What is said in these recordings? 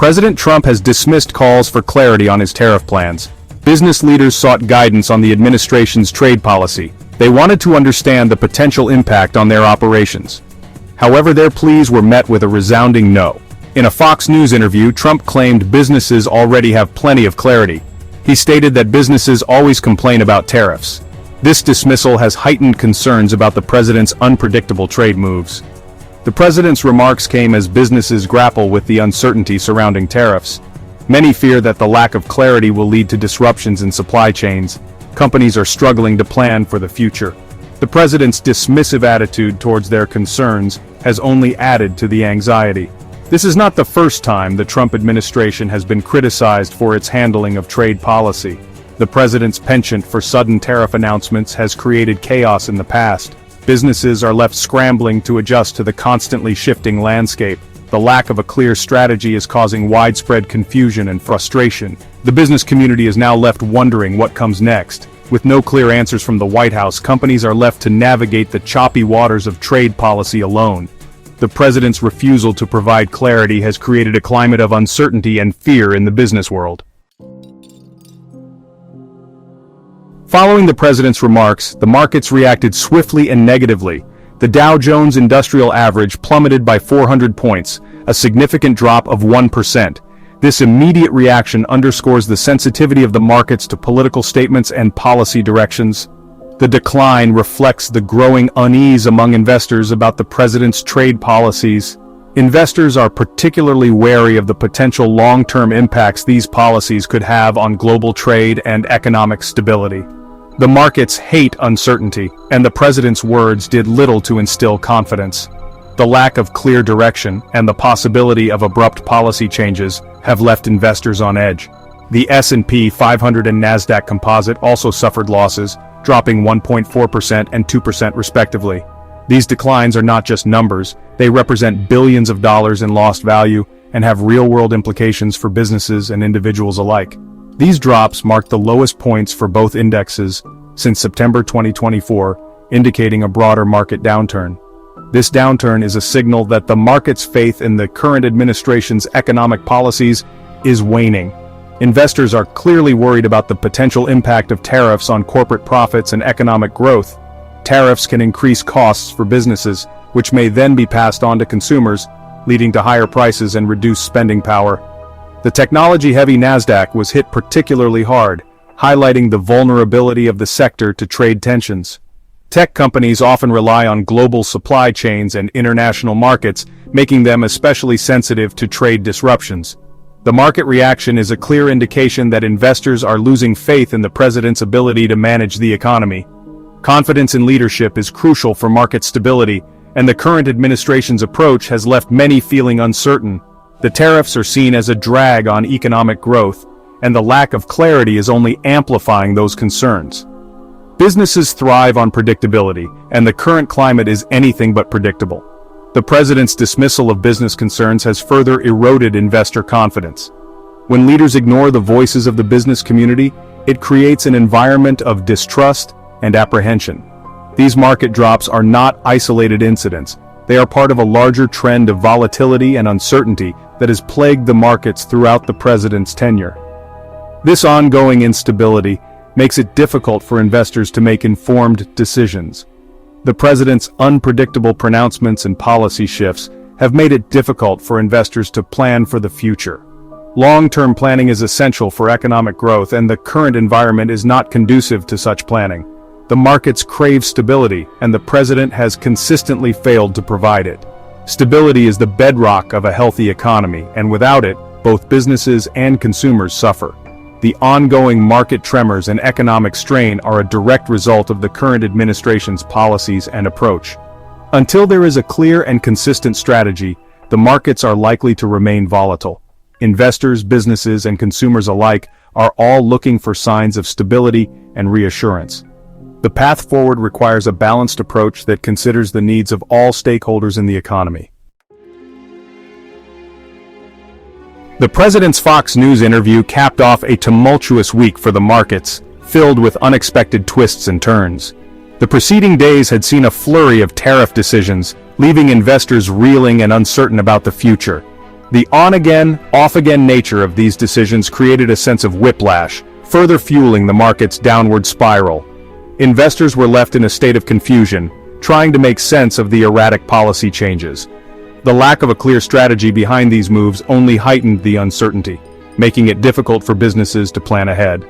President Trump has dismissed calls for clarity on his tariff plans. Business leaders sought guidance on the administration's trade policy. They wanted to understand the potential impact on their operations. However, their pleas were met with a resounding no. In a Fox News interview, Trump claimed businesses already have plenty of clarity. He stated that businesses always complain about tariffs. This dismissal has heightened concerns about the president's unpredictable trade moves. The president's remarks came as businesses grapple with the uncertainty surrounding tariffs. Many fear that the lack of clarity will lead to disruptions in supply chains. Companies are struggling to plan for the future. The president's dismissive attitude towards their concerns has only added to the anxiety. This is not the first time the Trump administration has been criticized for its handling of trade policy. The president's penchant for sudden tariff announcements has created chaos in the past. Businesses are left scrambling to adjust to the constantly shifting landscape. The lack of a clear strategy is causing widespread confusion and frustration. The business community is now left wondering what comes next. With no clear answers from the White House, companies are left to navigate the choppy waters of trade policy alone. The president's refusal to provide clarity has created a climate of uncertainty and fear in the business world. Following the president's remarks, the markets reacted swiftly and negatively. The Dow Jones Industrial Average plummeted by 400 points, a significant drop of 1%. This immediate reaction underscores the sensitivity of the markets to political statements and policy directions. The decline reflects the growing unease among investors about the president's trade policies. Investors are particularly wary of the potential long-term impacts these policies could have on global trade and economic stability. The markets hate uncertainty, and the president's words did little to instill confidence. The lack of clear direction and the possibility of abrupt policy changes have left investors on edge. The S&P 500 and NASDAQ Composite also suffered losses, dropping 1.4% and 2% respectively. These declines are not just numbers, they represent billions of dollars in lost value and have real-world implications for businesses and individuals alike. These drops mark the lowest points for both indexes since September 2024, indicating a broader market downturn. This downturn is a signal that the market's faith in the current administration's economic policies is waning. Investors are clearly worried about the potential impact of tariffs on corporate profits and economic growth. Tariffs can increase costs for businesses, which may then be passed on to consumers, leading to higher prices and reduced spending power. The technology-heavy NASDAQ was hit particularly hard, highlighting the vulnerability of the sector to trade tensions. Tech companies often rely on global supply chains and international markets, making them especially sensitive to trade disruptions. The market reaction is a clear indication that investors are losing faith in the president's ability to manage the economy. Confidence in leadership is crucial for market stability, and the current administration's approach has left many feeling uncertain. The tariffs are seen as a drag on economic growth, and the lack of clarity is only amplifying those concerns. Businesses thrive on predictability, and the current climate is anything but predictable. The president's dismissal of business concerns has further eroded investor confidence. When leaders ignore the voices of the business community, it creates an environment of distrust and apprehension. These market drops are not isolated incidents. They are part of a larger trend of volatility and uncertainty that has plagued the markets throughout the president's tenure. This ongoing instability makes it difficult for investors to make informed decisions. The president's unpredictable pronouncements and policy shifts have made it difficult for investors to plan for the future. Long-term planning is essential for economic growth, and the current environment is not conducive to such planning. The markets crave stability, and the president has consistently failed to provide it. Stability is the bedrock of a healthy economy, and without it, both businesses and consumers suffer. The ongoing market tremors and economic strain are a direct result of the current administration's policies and approach. Until there is a clear and consistent strategy, the markets are likely to remain volatile. Investors, businesses, and consumers alike are all looking for signs of stability and reassurance. The path forward requires a balanced approach that considers the needs of all stakeholders in the economy. The president's Fox News interview capped off a tumultuous week for the markets, filled with unexpected twists and turns. The preceding days had seen a flurry of tariff decisions, leaving investors reeling and uncertain about the future. The on-again, off-again nature of these decisions created a sense of whiplash, further fueling the market's downward spiral. Investors were left in a state of confusion, trying to make sense of the erratic policy changes. The lack of a clear strategy behind these moves only heightened the uncertainty, making it difficult for businesses to plan ahead.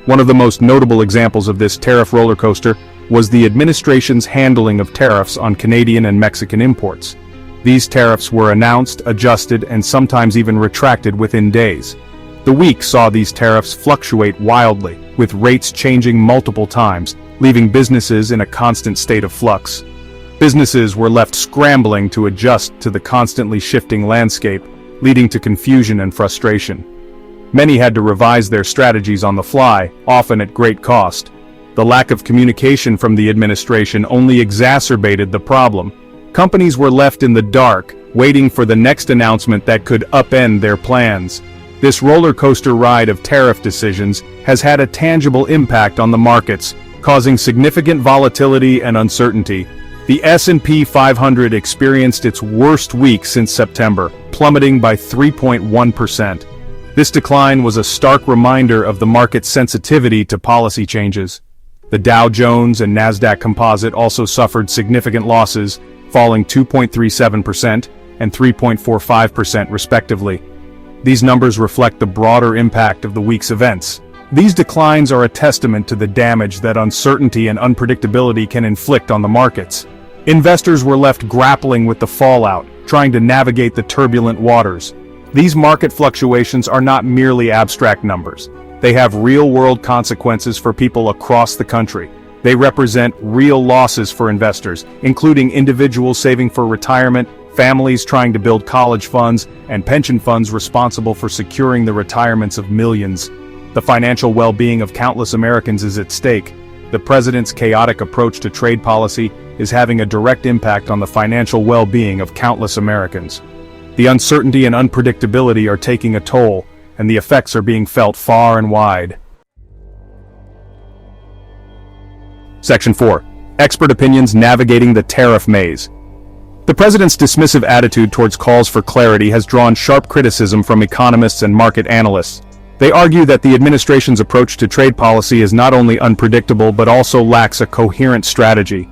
One of the most notable examples of this tariff roller coaster was the administration's handling of tariffs on Canadian and Mexican imports. These tariffs were announced, adjusted, and sometimes even retracted within days. The week saw these tariffs fluctuate wildly, with rates changing multiple times, leaving businesses in a constant state of flux. Businesses were left scrambling to adjust to the constantly shifting landscape, leading to confusion and frustration. Many had to revise their strategies on the fly, often at great cost. The lack of communication from the administration only exacerbated the problem. Companies were left in the dark, waiting for the next announcement that could upend their plans. This roller coaster ride of tariff decisions has had a tangible impact on the markets, causing significant volatility and uncertainty. The S&P 500 experienced its worst week since September, plummeting by 3.1%. This decline was a stark reminder of the market's sensitivity to policy changes. The Dow Jones and NASDAQ Composite also suffered significant losses, falling 2.37% and 3.45% respectively. These numbers reflect the broader impact of the week's events. These declines are a testament to the damage that uncertainty and unpredictability can inflict on the markets. Investors were left grappling with the fallout, trying to navigate the turbulent waters. These market fluctuations are not merely abstract numbers. They have real-world consequences for people across the country. They represent real losses for investors, including individuals saving for retirement, families trying to build college funds, and pension funds responsible for securing the retirements of millions. The financial well-being of countless Americans is at stake. The president's chaotic approach to trade policy is having a direct impact on the financial well-being of countless Americans. The uncertainty and unpredictability are taking a toll, and the effects are being felt far and wide. Section 4. Expert Opinions Navigating the Tariff Maze. The president's dismissive attitude towards calls for clarity has drawn sharp criticism from economists and market analysts. They argue that the administration's approach to trade policy is not only unpredictable but also lacks a coherent strategy.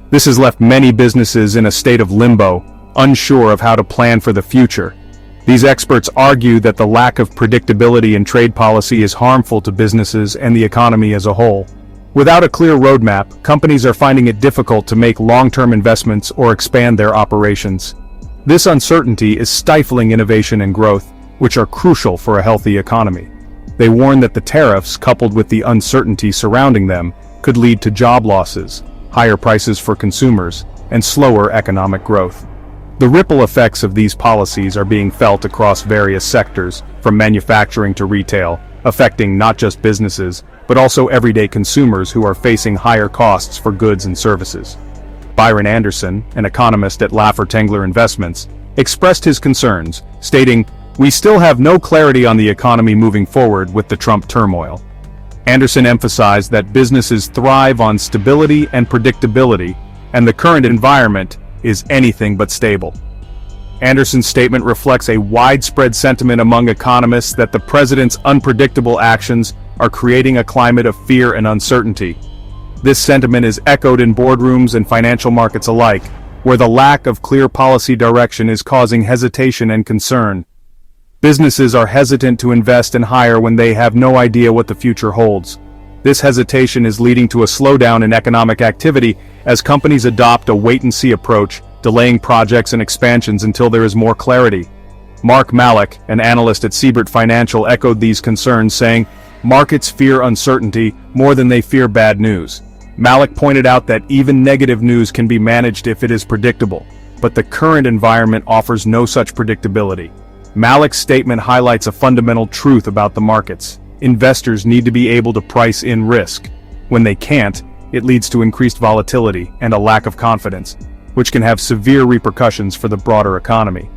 This has left many businesses in a state of limbo, unsure of how to plan for the future. These experts argue that the lack of predictability in trade policy is harmful to businesses and the economy as a whole. Without a clear roadmap, companies are finding it difficult to make long-term investments or expand their operations. This uncertainty is stifling innovation and growth, which are crucial for a healthy economy. They warn that the tariffs, coupled with the uncertainty surrounding them, could lead to job losses, higher prices for consumers, and slower economic growth. The ripple effects of these policies are being felt across various sectors, from manufacturing to retail, affecting not just businesses, but also everyday consumers who are facing higher costs for goods and services. Byron Anderson, an economist at Laffer Tengler Investments, expressed his concerns, stating, "We still have no clarity on the economy moving forward with the Trump turmoil." Anderson emphasized that businesses thrive on stability and predictability, and the current environment is anything but stable. Anderson's statement reflects a widespread sentiment among economists that the president's unpredictable actions are creating a climate of fear and uncertainty. This sentiment is echoed in boardrooms and financial markets alike, where the lack of clear policy direction is causing hesitation and concern. Businesses are hesitant to invest and hire when they have no idea what the future holds. This hesitation is leading to a slowdown in economic activity as companies adopt a wait-and-see approach, delaying projects and expansions until there is more clarity. Mark Malik, an analyst at Siebert Financial, echoed these concerns, saying, "Markets fear uncertainty more than they fear bad news." Malik pointed out that even negative news can be managed if it is predictable, but the current environment offers no such predictability. Malik's statement highlights a fundamental truth about the markets. Investors need to be able to price in risk. When they can't, it leads to increased volatility and a lack of confidence, which can have severe repercussions for the broader economy.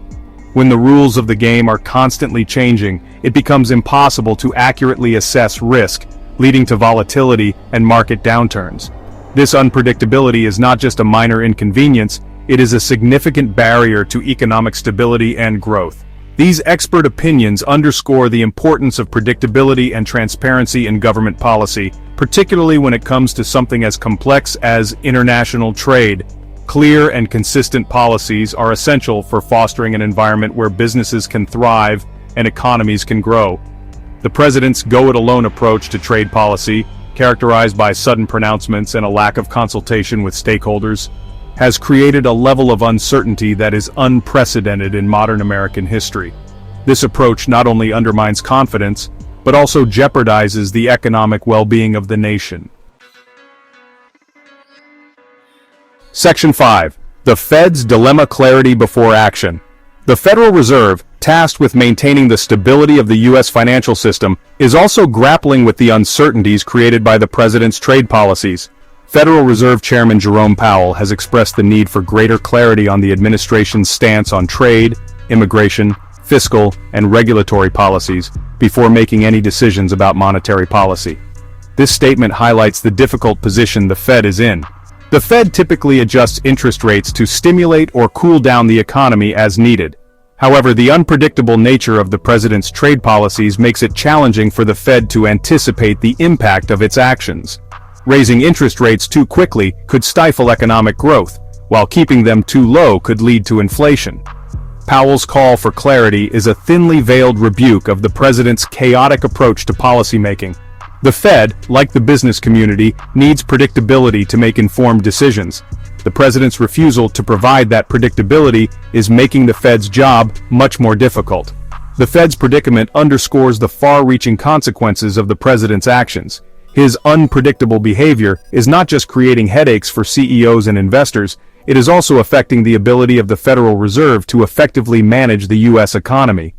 When the rules of the game are constantly changing, it becomes impossible to accurately assess risk, leading to volatility and market downturns. This unpredictability is not just a minor inconvenience, it is a significant barrier to economic stability and growth. These expert opinions underscore the importance of predictability and transparency in government policy, particularly when it comes to something as complex as international trade. Clear and consistent policies are essential for fostering an environment where businesses can thrive and economies can grow. The president's go-it-alone approach to trade policy, characterized by sudden pronouncements and a lack of consultation with stakeholders, has created a level of uncertainty that is unprecedented in modern American history. This approach not only undermines confidence, but also jeopardizes the economic well-being of the nation. Section 5. The Fed's Dilemma: Clarity Before Action. The Federal Reserve, tasked with maintaining the stability of the U.S. financial system, is also grappling with the uncertainties created by the president's trade policies. Federal Reserve Chairman Jerome Powell has expressed the need for greater clarity on the administration's stance on trade, immigration, fiscal, and regulatory policies before making any decisions about monetary policy. This statement highlights the difficult position the Fed is in. The Fed typically adjusts interest rates to stimulate or cool down the economy as needed. However, the unpredictable nature of the president's trade policies makes it challenging for the Fed to anticipate the impact of its actions. Raising interest rates too quickly could stifle economic growth, while keeping them too low could lead to inflation. Powell's call for clarity is a thinly veiled rebuke of the president's chaotic approach to policymaking. The Fed, like the business community, needs predictability to make informed decisions. The president's refusal to provide that predictability is making the Fed's job much more difficult. The Fed's predicament underscores the far-reaching consequences of the president's actions. His unpredictable behavior is not just creating headaches for CEOs and investors, it is also affecting the ability of the Federal Reserve to effectively manage the U.S. economy.